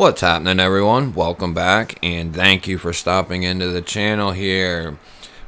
What's happening, everyone? Welcome back, and thank you for stopping into the channel here.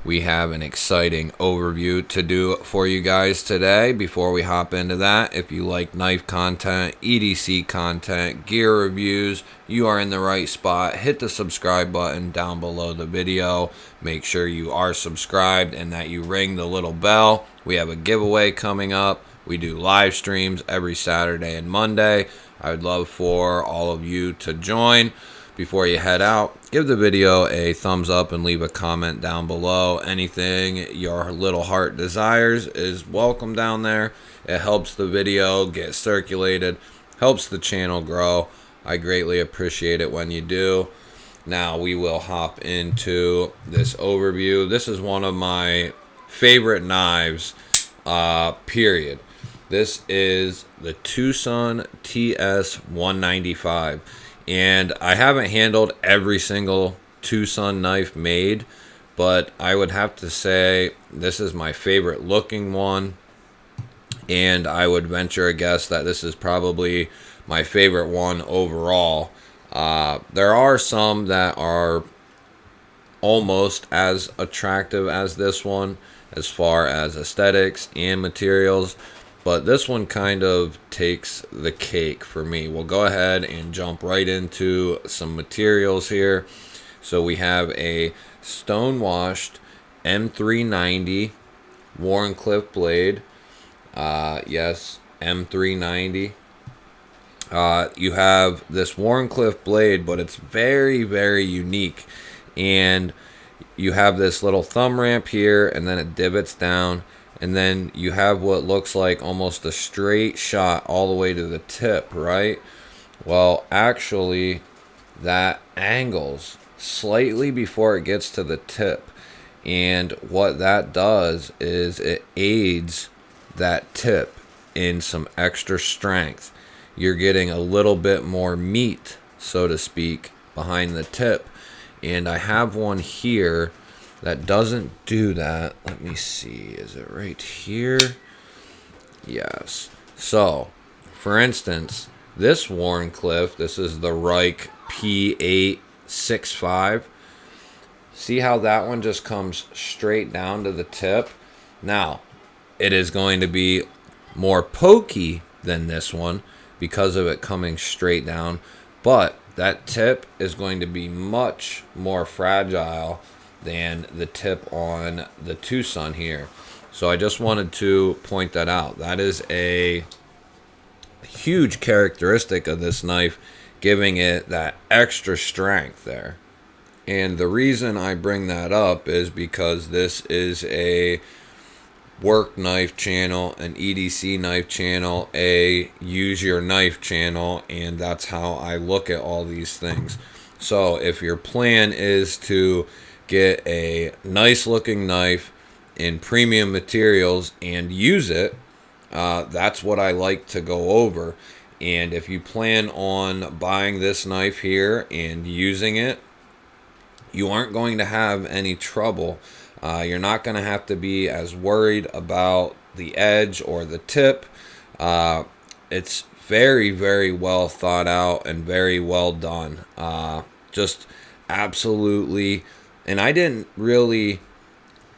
We have an exciting overview to do for you guys today. Before we hop into that, if you like knife content, EDC content, gear reviews, you are in the right spot. Hit the subscribe button down below the video. Make sure you are subscribed and that you ring the little bell. We have a giveaway coming up. We do live streams every Saturday and Monday. I would love for all of you to join. Before you head out, give the video a thumbs up and leave a comment down below. Anything your little heart desires is welcome down there. It helps the video get circulated, helps the channel grow. I greatly appreciate it when you do. Now we will hop into this overview. This is one of my favorite knives, period. This is the Tucson TS-195, and I haven't handled every single Tucson knife made, but I would have to say this is my favorite looking one, and I would venture a guess that this is probably my favorite one overall. There are some that are almost as attractive as this one as far as aesthetics and materials, but this one kind of takes the cake for me. We'll go ahead and jump right into some materials here. So we have a stone-washed M390 Wharncliffe blade. Yes, M390. You have this Wharncliffe blade, but it's very, very unique. And you have this little thumb ramp here, and then it divots down. And then you have what looks like almost a straight shot all the way to the tip, right? Well, actually, that angles slightly before it gets to the tip. And what that does is it aids that tip in some extra strength. You're getting a little bit more meat, so to speak, behind the tip. And I have one here that doesn't do that. Let me see. Is it right here? Yes. So, for instance, this Wharncliffe, this is the Reich P865. See how that one just comes straight down to the tip? Now, it is going to be more pokey than this one because of it coming straight down, but that tip is going to be much more fragile than the tip on the Tucson here. So I just wanted to point that out. That is a huge characteristic of this knife, giving it that extra strength there. And the reason I bring that up is because this is a work knife channel, an EDC knife channel, a use your knife channel, and that's how I look at all these things. So if your plan is to get a nice looking knife in premium materials and use it, that's what I like to go over. And if you plan on buying this knife here and using it, you aren't going to have any trouble. You're not going to have to be as worried about the edge or the tip. It's very, very well thought out and very well done. Just absolutely. And I didn't really,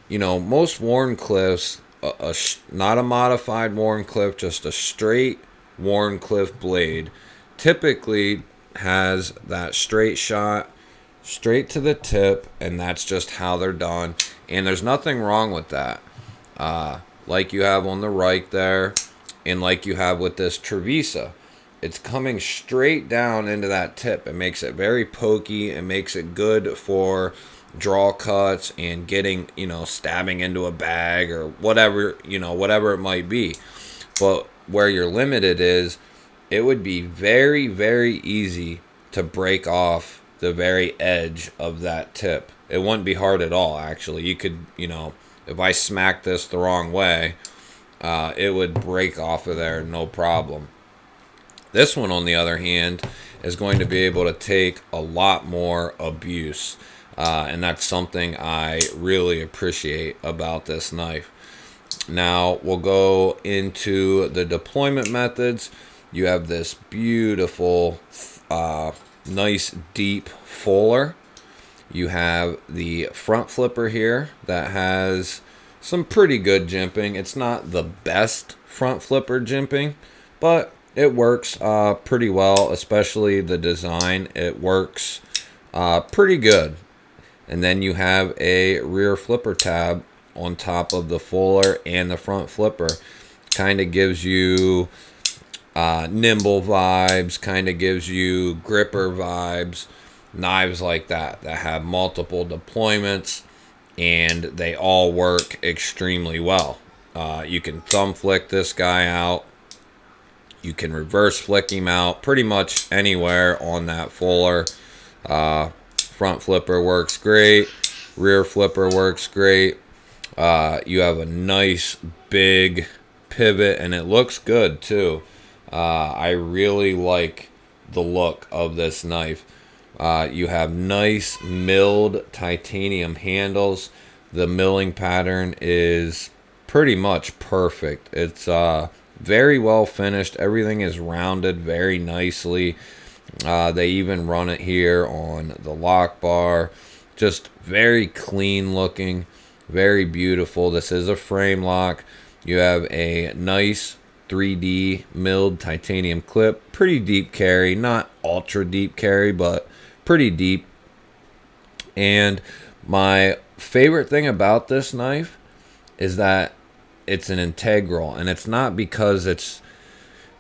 most Wharncliffes, not a modified Wharncliffe, just a straight Wharncliffe blade, typically has that straight shot, straight to the tip, and that's just how they're done. And there's nothing wrong with that. Like you have on the right there, and like you have with this Trevisa. It's coming straight down into that tip. It makes it very pokey. It makes it good for draw cuts and getting, stabbing into a bag or whatever, whatever it might be. But where you're limited is it would be very, very easy to break off the very edge of that tip. It wouldn't be hard at all, actually. You could, if I smacked this the wrong way, it would break off of there, no problem. This one, on the other hand, is going to be able to take a lot more abuse. And that's something I really appreciate about this knife. Now, we'll go into the deployment methods. You have this beautiful nice deep fuller. You have the front flipper here that has some pretty good jimping. It's not the best front flipper jimping, but it works pretty well, especially the design. It works pretty good. And then you have a rear flipper tab on top of the fuller and the front flipper. Kind of gives you nimble vibes, kind of gives you gripper vibes. Knives like that have multiple deployments, and they all work extremely well. You can thumb flick this guy out. You can reverse flick him out pretty much anywhere on that fuller. Front flipper works great. Rear flipper works great. You have a nice big pivot, and it looks good too. I really like the look of this knife. You have nice milled titanium handles. The milling pattern is pretty much perfect. It's very well finished. Everything is rounded very nicely. They even run it here on the lock bar. Just very clean looking, very beautiful. This is a frame lock. You have a nice 3D milled titanium clip. Pretty deep carry, not ultra deep carry, but pretty deep. And my favorite thing about this knife is that it's an integral, and it's not because of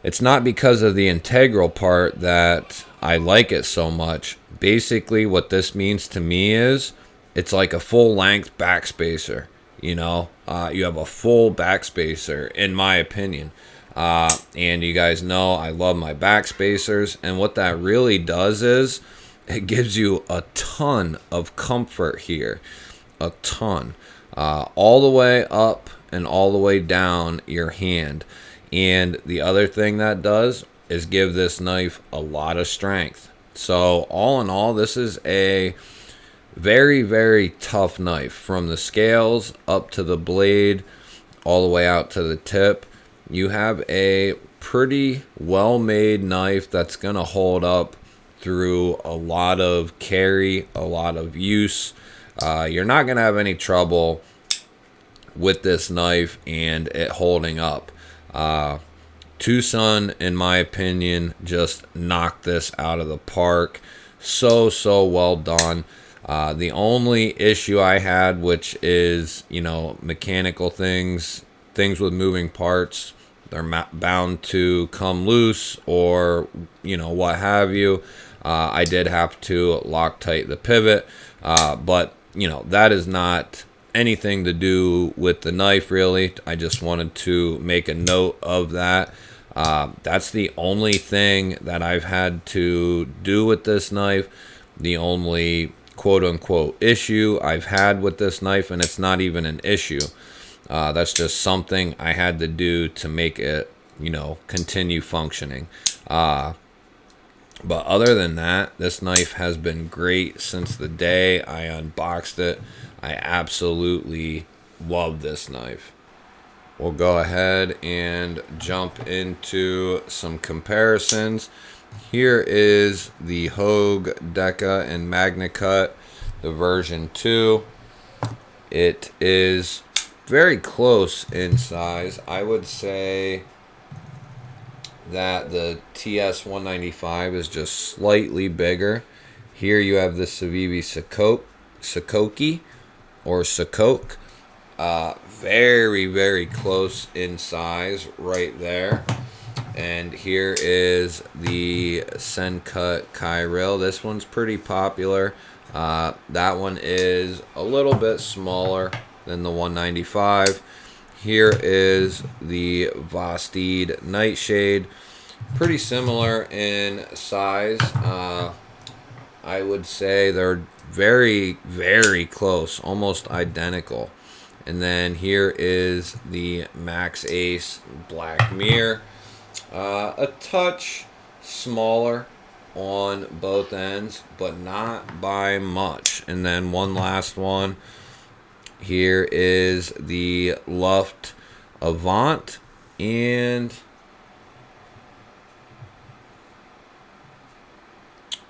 the integral part that I like it so much. Basically what this means to me is it's like a full length backspacer. You know, you have a full backspacer, in my opinion. And you guys know I love my backspacers, and what that really does is it gives you a ton of comfort here. A ton. All the way up and all the way down your hand. And the other thing that does is give this knife a lot of strength. So all in all, this is a very, very tough knife. From the scales up to the blade, all the way out to the tip. You have a pretty well-made knife that's going to hold up through a lot of carry, a lot of use. You're not going to have any trouble with this knife and it holding up. Tucson, in my opinion, just knocked this out of the park. So well done. The only issue I had, which is, you know, mechanical things with moving parts, they're bound to come loose or, you know, what have you. I did have to Loctite the pivot, but, you know, that is not anything to do with the knife, really. I just wanted to make a note of that. That's the only thing that I've had to do with this knife. The only quote-unquote issue I've had with this knife, and it's not even an issue. That's just something I had to do to make it, you know, continue functioning. But other than that, this knife has been great since the day I unboxed it. I absolutely love this knife. We'll go ahead and jump into some comparisons. Here is the Hogue Deca and Magna Cut, the version 2. It is very close in size. I would say that the TS-195 is just slightly bigger. Here you have the Civivi Sakoki or Sakoke. Very, very close in size right there. And here is the Sencut Kyril. This one's pretty popular. That one is a little bit smaller than the 195. Here is the Vosteed Nightshade. Pretty similar in size. I would say they're very, very close, almost identical. And then here is the Max Ace Black Mirror. A touch smaller on both ends, but not by much. And then one last one. Here is the Luft Avant, and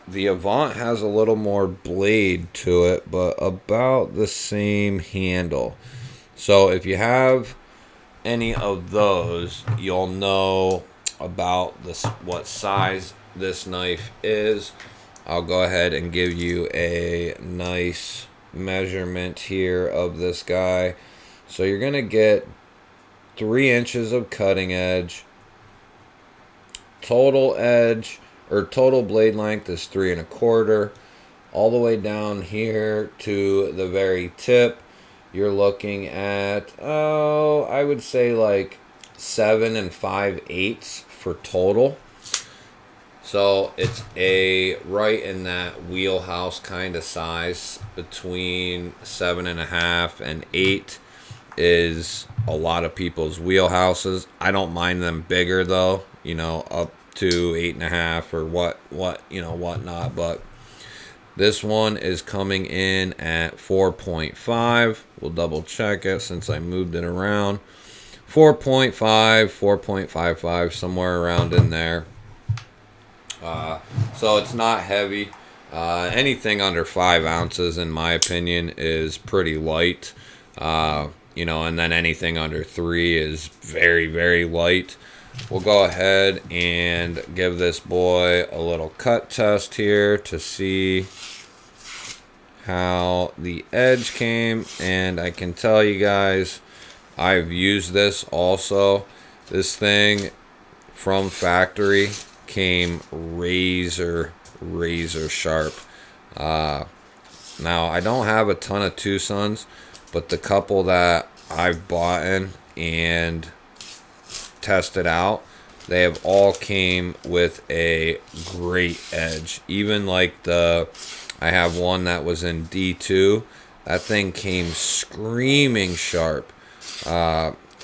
The Avant has a little more blade to it, but about the same handle. So if you have any of those, you'll know about this, what size this knife is. I'll go ahead and give you a nice measurement here of this guy. So you're going to get 3 inches of cutting edge. Total edge or total blade length is 3 1/4. All the way down here to the very tip, you're looking at, I would say like 7 5/8 for total. So it's a right in that wheelhouse kind of size. Between 7.5 and 8 is a lot of people's wheelhouses. I don't mind them bigger though, you know, up to 8.5 or whatnot. But this one is coming in at 4.5. We'll double check it since I moved it around. 4.5, 4.55, somewhere around in there. So it's not heavy. Anything under 5 ounces, in my opinion, is pretty light. You know, and then anything under 3 is very, very light. We'll go ahead and give this boy a little cut test here to see how the edge came. And I can tell you guys, I've used this also. This thing from factory came razor sharp. Now I don't have a ton of Tucson's, but the couple that I've bought in and tested out, they have all came with a great edge. Even like I have one that was in D2, that thing came screaming sharp.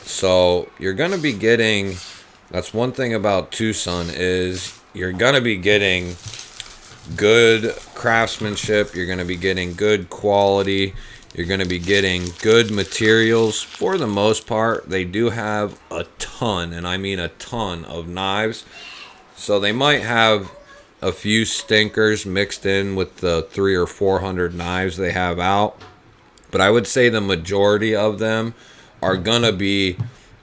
So you're gonna be getting, that's one thing about Tucson, is you're gonna be getting good craftsmanship, you're gonna be getting good quality, you're going to be getting good materials. For the most part, they do have a ton, and I mean a ton, of knives. So they might have a few stinkers mixed in with the 300 or 400 knives they have out. But I would say the majority of them are going to be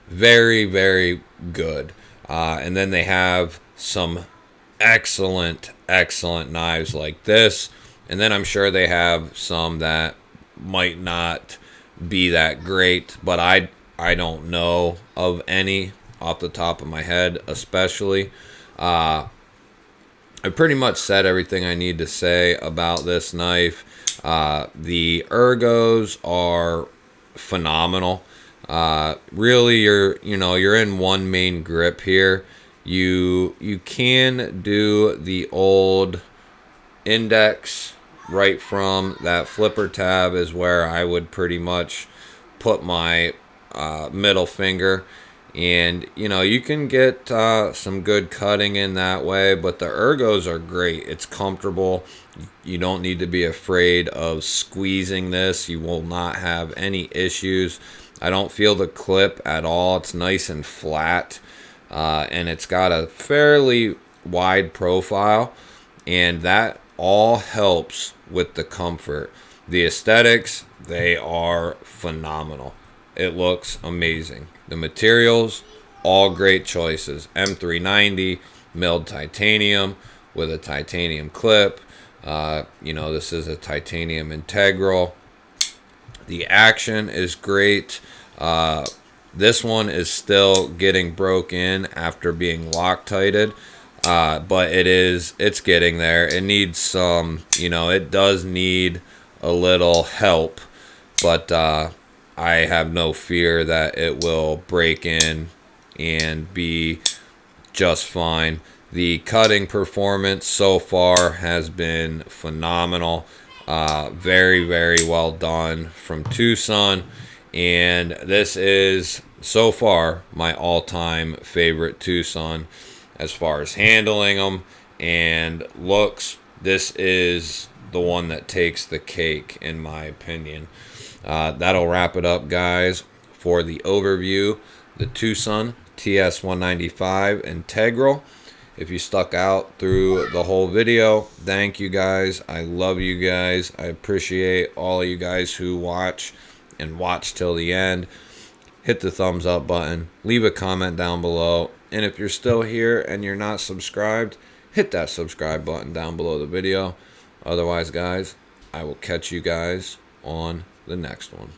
very, very good. And then they have some excellent knives like this. And then I'm sure they have some that might not be that great, but I don't know of any off the top of my head, especially. I pretty much said everything I need to say about this knife. The ergos are phenomenal. Really, you're in one main grip here. You can do the old index. Right from that flipper tab is where I would pretty much put my middle finger. And, you can get some good cutting in that way, but the ergos are great. It's comfortable. You don't need to be afraid of squeezing this. You will not have any issues. I don't feel the clip at all. It's nice and flat. And it's got a fairly wide profile. And that all helps with the comfort. The aesthetics, they are phenomenal. It looks amazing. The materials, all great choices. M390 milled titanium with a titanium clip. This is a titanium integral. The action is great. This one is still getting broke in after being Loctited. But it's getting there. It needs some, it does need a little help, but I have no fear that it will break in and be just fine. The cutting performance so far has been phenomenal. Very, very well done from Tucson. And this is so far my all-time favorite Tucson. As far as handling them and looks, this is the one that takes the cake, in my opinion. That'll wrap it up, guys, for the overview. The Tucson TS195 Integral. If you stuck out through the whole video, thank you guys. I love you guys. I appreciate all of you guys who watch and watch till the end. Hit the thumbs up button. Leave a comment down below. And if you're still here and you're not subscribed, hit that subscribe button down below the video. Otherwise, guys, I will catch you guys on the next one.